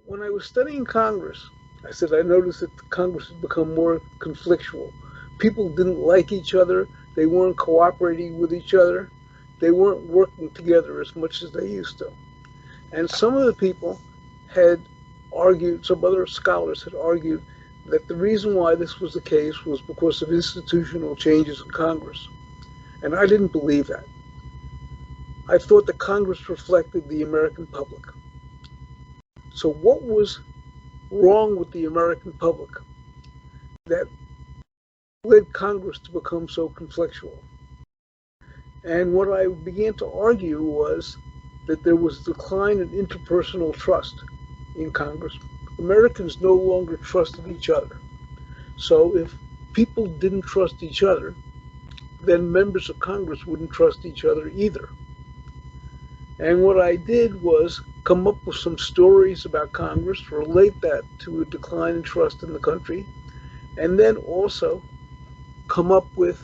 when I was studying Congress, I said I noticed that Congress had become more conflictual. People didn't like each other. They weren't cooperating with each other. They weren't working together as much as they used to. And some of the people had argued, some other scholars had argued, that the reason why this was the case was because of institutional changes in Congress. And I didn't believe that. I thought that Congress reflected the American public. So what was wrong with the American public that led Congress to become so conflictual? And what I began to argue was that there was a decline in interpersonal trust in Congress. Americans no longer trusted each other. So if people didn't trust each other, then members of Congress wouldn't trust each other either. And what I did was come up with some stories about Congress, relate that to a decline in trust in the country, and then also come up with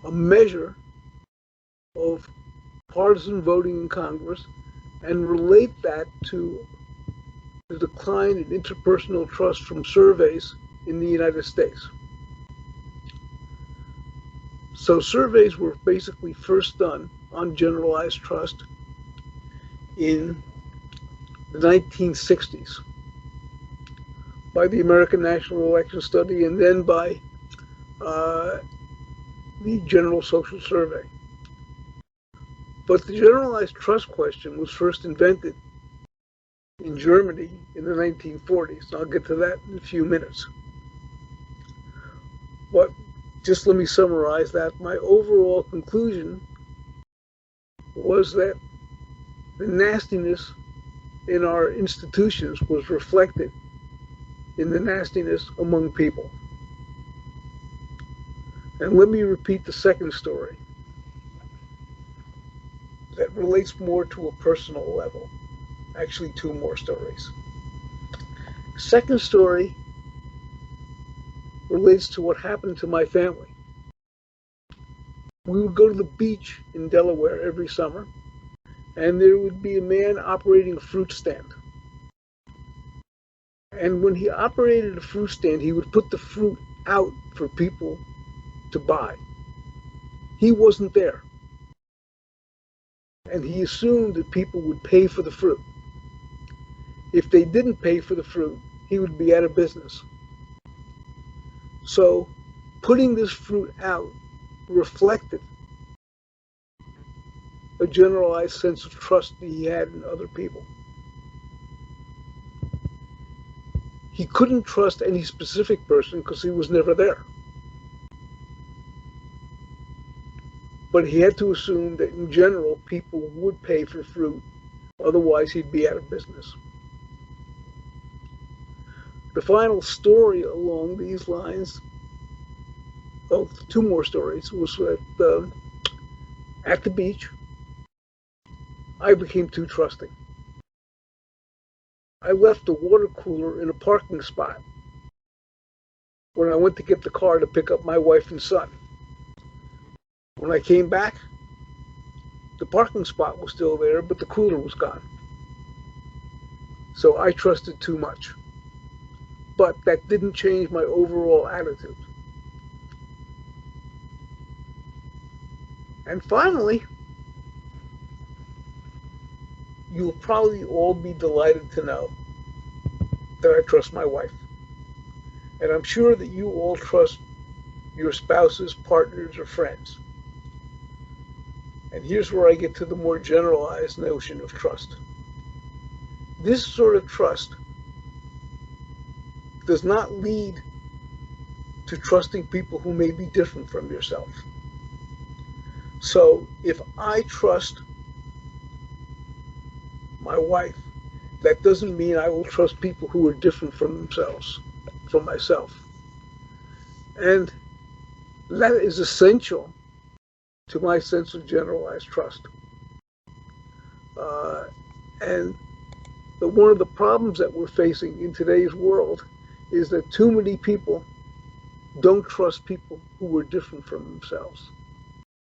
a measure of partisan voting in Congress and relate that to the decline in interpersonal trust from surveys in the United States. So surveys were basically first done on generalized trust in the 1960s by the American National Election Study and then by the General Social Survey. But the generalized trust question was first invented in Germany in the 1940s. I'll get to that in a few minutes. But just let me summarize that. My overall conclusion was that the nastiness in our institutions was reflected in the nastiness among people. And let me repeat the second story that relates more to a personal level. Actually, two more stories. Second story relates to what happened to my family. We would go to the beach in Delaware every summer, and there would be a man operating a fruit stand. And when he operated a fruit stand, he would put the fruit out for people to buy. He wasn't there. And he assumed that people would pay for the fruit. If they didn't pay for the fruit, he would be out of business. So putting this fruit out reflected a generalized sense of trust that he had in other people. He couldn't trust any specific person because he was never there. But he had to assume that in general people would pay for fruit, otherwise he'd be out of business. The final story along these lines, oh, two more stories, was that at the beach, I became too trusting. I left the water cooler in a parking spot when I went to get the car to pick up my wife and son. When I came back, the parking spot was still there, but the cooler was gone. So I trusted too much. But that didn't change my overall attitude. And finally, you'll probably all be delighted to know that I trust my wife. And I'm sure that you all trust your spouses, partners, or friends. And here's where I get to the more generalized notion of trust. This sort of trust does not lead to trusting people who may be different from yourself. So if I trust my wife, that doesn't mean I will trust people who are different from themselves, from myself. And that is essential to my sense of generalized trust. And one of the problems that we're facing in today's world is that too many people don't trust people who are different from themselves.